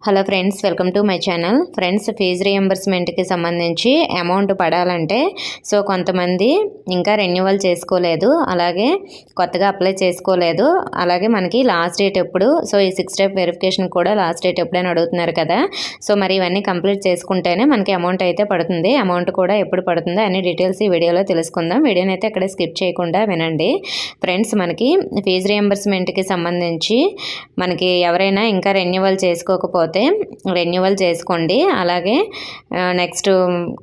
Hello friends, welcome to my channel. Friends, fee రియంబర్స్మెంట్కి సంబంధించి amount పడాలంటే కొంతమంది ఇంకా రెన్యువల్ చేసుకోలేదు, అలాగే కొత్తగా అప్లై చేసుకోలేదు. అలాగే మనకి లాస్ట్ డేట్ ఎప్పుడు, ఈ 6 స్టెప్ వెరిఫికేషన్ కూడా లాస్ట్ డేట్ ఎప్పుడైనా అడుగుతున్నారు కదా. మరి ఇవన్నీ కంప్లీట్ చేసుకుంటేనే మనకి అమౌంట్ అయితే పడుతుంది. అమౌంట్ కూడా ఎప్పుడు పడుతుందో అన్ని డీటెయిల్స్ ఈ వీడియోలో తెలుసుకుందాం. వీడియోని అయితే అక్కడే స్కిప్ చేయకుండా వినండి. ఫ్రెండ్స్, మనకి ఫీజు రియంబర్స్మెంట్కి సంబంధించి మనకి ఎవరైనా ఇంకా రెన్యువల్ చేసుకోకపోతే రెన్యువల్ చేసుకోండి. అలాగే నెక్స్ట్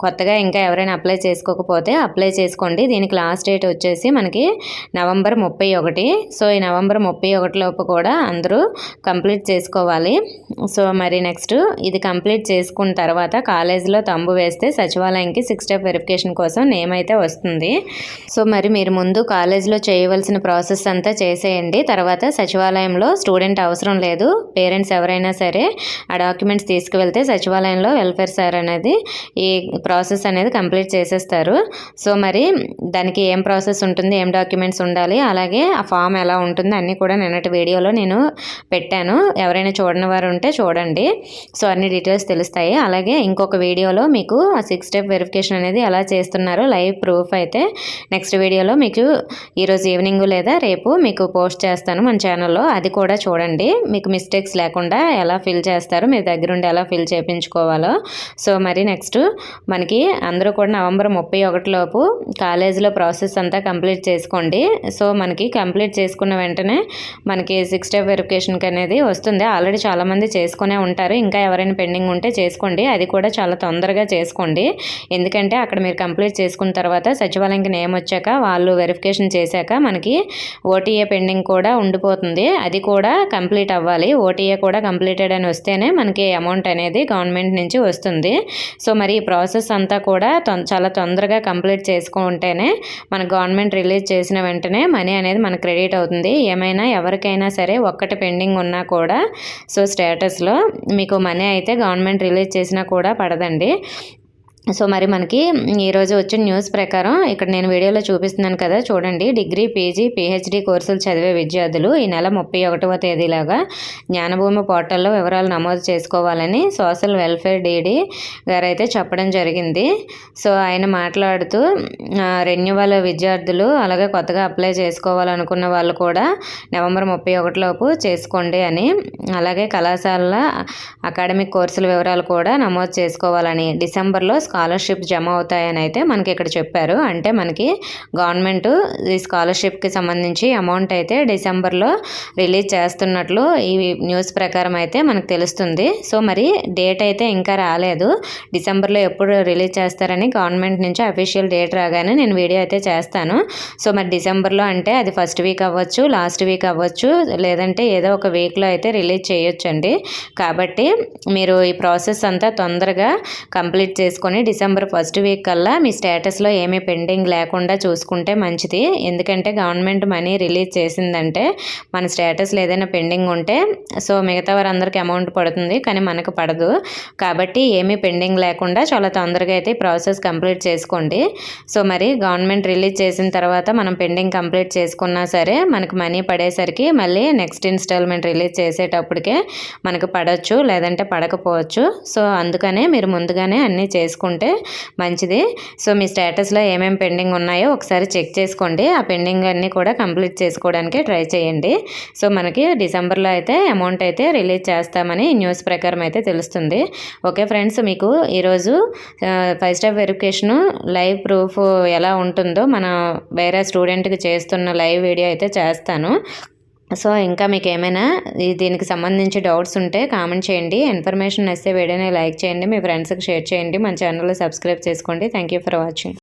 కొత్తగా ఇంకా ఎవరైనా అప్లై చేసుకోకపోతే అప్లై చేసుకోండి. దీనికి లాస్ట్ డేట్ వచ్చేసి మనకి నవంబర్ 31. ఈ నవంబర్ 31 లోపు కూడా అందరూ కంప్లీట్ చేసుకోవాలి. మరి నెక్స్ట్ ఇది కంప్లీట్ చేసుకున్న తర్వాత కాలేజీలో తంబు వేస్తే సచివాలయంకి 6 స్టెప్ వెరిఫికేషన్ కోసం నేమ్ అయితే వస్తుంది. మరి మీరు ముందు కాలేజీలో చేయవలసిన ప్రాసెస్ అంతా చేసేయండి. తర్వాత సచివాలయంలో స్టూడెంట్ అవసరం లేదు, పేరెంట్స్ ఎవరైనా సరే ఆ డాక్యుమెంట్స్ తీసుకువెళ్తే సచివాలయంలో వెల్ఫేర్ సార్ అనేది ఈ ప్రాసెస్ అనేది కంప్లీట్ చేసేస్తారు. మరి దానికి ఏం ప్రాసెస్ ఉంటుంది, ఏం డాక్యుమెంట్స్ ఉండాలి, అలాగే ఆ ఫామ్ ఎలా ఉంటుంది అన్నీ కూడా నిన్నటి వీడియోలో నేను పెట్టాను. ఎవరైనా చూడని వారు ఉంటే చూడండి. అన్ని డీటెయిల్స్ తెలుస్తాయి. అలాగే ఇంకొక వీడియోలో మీకు ఆ 6 స్టెప్ వెరిఫికేషన్ అనేది ఎలా చేస్తున్నారో లైవ్ ప్రూఫ్ అయితే నెక్స్ట్ వీడియోలో మీకు ఈరోజు ఈవినింగ్ లేదా రేపు మీకు పోస్ట్ చేస్తాను మన ఛానల్లో. అది కూడా చూడండి. మీకు మిస్టేక్స్ లేకుండా ఎలా ఫిల్ చేస్తారో, మీ దగ్గరుండి ఎలా ఫిల్ చేయించుకోవాలో. మరి నెక్స్ట్ మనకి అందరూ కూడా నవంబర్ 31 లోపు కాలేజీలో ప్రాసెస్ అంతా కంప్లీట్ చేసుకోండి. మనకి కంప్లీట్ చేసుకున్న వెంటనే మనకి 6 స్టెప్ వెరిఫికేషన్కి అనేది వస్తుంది. ఆల్రెడీ చాలామంది చేసుకునే ఉంటారు. ఇంకా ఎవరైనా పెండింగ్ ఉంటే చేసుకోండి. అది కూడా చాలా తొందరగా చేసుకోండి. ఎందుకంటే అక్కడ మీరు కంప్లీట్ చేసుకున్న తర్వాత సచివాలయంకి నేమ్ వచ్చాక వాళ్ళు వెరిఫికేషన్ చేశాక మనకి ఓటీఏ పెండింగ్ కూడా ఉండిపోతుంది. అది కూడా కంప్లీట్ అవ్వాలి. ఓటీఏ కూడా కంప్లీటెడ్ అని వస్తేనే మనకి అమౌంట్ అనేది గవర్నమెంట్ నుంచి వస్తుంది. మరి ఈ ప్రాసెస్ అంతా కూడా చాలా తొందరగా కంప్లీట్ చేసుకుంటేనే మన గవర్నమెంట్ రిలీజ్ చేసిన వెంటనే మనీ అనేది మనకు క్రెడిట్ అవుతుంది. ఏమైనా ఎవరికైనా సరే ఒక్కటి పెండింగ్ ఉన్నా కూడా స్టేటస్లో మీకు మనీ అయితే గవర్నమెంట్ రిలీజ్ చేసినా కూడా పడదండి. మరి మనకి ఈరోజు వచ్చిన న్యూస్ ప్రకారం ఇక్కడ నేను వీడియోలో చూపిస్తున్నాను కదా, చూడండి. డిగ్రీ, పీజీ, పీహెచ్డీ కోర్సులు చదివే విద్యార్థులు ఈ నెల 31వ తేదీలాగా జ్ఞానభూమి పోర్టల్లో వివరాలు నమోదు చేసుకోవాలని సోషల్ వెల్ఫేర్ డీడీ గారు అయితే చెప్పడం జరిగింది. ఆయన మాట్లాడుతూ రెన్యువల్ విద్యార్థులు అలాగే కొత్తగా అప్లై చేసుకోవాలనుకున్న వాళ్ళు కూడా నవంబర్ 31 లోపు చేసుకోండి అని, అలాగే కళాశాలల అకాడమిక్ కోర్సుల వివరాలు కూడా నమోదు చేసుకోవాలని, డిసెంబర్లో స్కాలర్షిప్ జమ అవుతాయని అయితే మనకి ఇక్కడ చెప్పారు. అంటే మనకి గవర్నమెంట్ ఈ స్కాలర్షిప్కి సంబంధించి అమౌంట్ అయితే డిసెంబర్లో రిలీజ్ చేస్తున్నట్లు ఈ న్యూస్ ప్రకారం అయితే మనకు తెలుస్తుంది. మరి డేట్ అయితే ఇంకా రాలేదు. డిసెంబర్లో ఎప్పుడు రిలీజ్ చేస్తారని గవర్నమెంట్ నుంచి అఫీషియల్ డేట్ రాగానే నేను వీడియో అయితే చేస్తాను. మరి డిసెంబర్లో అంటే అది ఫస్ట్ వీక్ అవ్వచ్చు, లాస్ట్ వీక్ అవ్వచ్చు, లేదంటే ఏదో ఒక వీక్లో అయితే రిలీజ్ చేయొచ్చండి. కాబట్టి మీరు ఈ ప్రాసెస్ అంతా తొందరగా కంప్లీట్ చేసుకొని డిసెంబర్ ఫస్ట్ వీక్ కల్లా మీ స్టేటస్లో ఏమీ పెండింగ్ లేకుండా చూసుకుంటే మంచిది. ఎందుకంటే గవర్నమెంట్ మనీ రిలీజ్ చేసిందంటే మన స్టేటస్లో ఏదైనా పెండింగ్ ఉంటే మిగతా వారందరికీ అమౌంట్ పడుతుంది, కానీ మనకు పడదు. కాబట్టి ఏమీ పెండింగ్ లేకుండా చాలా తొందరగా అయితే ఈ ప్రాసెస్ కంప్లీట్ చేసుకోండి. మరి గవర్నమెంట్ రిలీజ్ చేసిన తర్వాత మనం పెండింగ్ కంప్లీట్ చేసుకున్నా సరే మనకు మనీ పడేసరికి మళ్ళీ నెక్స్ట్ ఇన్స్టాల్మెంట్ రిలీజ్ చేసేటప్పటికే మనకు పడవచ్చు, లేదంటే పడకపోవచ్చు. అందుకనే మీరు ముందుగానే అన్నీ చేసుకుంటే మంచిది. మీ స్టేటస్లో ఏమేమి పెండింగ్ ఉన్నాయో ఒకసారి చెక్ చేసుకోండి. ఆ పెండింగ్ అన్నీ కూడా కంప్లీట్ చేసుకోవడానికి ట్రై చేయండి. మనకి డిసెంబర్లో అయితే అమౌంట్ అయితే రిలీజ్ చేస్తామని న్యూస్ ప్రకారం అయితే తెలుస్తుంది. ఓకే ఫ్రెండ్స్, మీకు ఈరోజు 5 స్టెప్ వెరిఫికేషను లైవ్ ప్రూఫ్ ఎలా ఉంటుందో మన వేరే స్టూడెంట్కి చేస్తున్న లైవ్ వీడియో అయితే చేస్తాను. ఇంకా మీకు ఏమైనా దీనికి సంబంధించి డౌట్స్ ఉంటే కామెంట్ చేయండి. ఇన్ఫర్మేషన్ వస్తే వీడియోని లైక్ చేయండి, మీ ఫ్రెండ్స్కి షేర్ చేయండి, మన ఛానల్లో సబ్స్క్రైబ్ చేసుకోండి. Thank you for watching.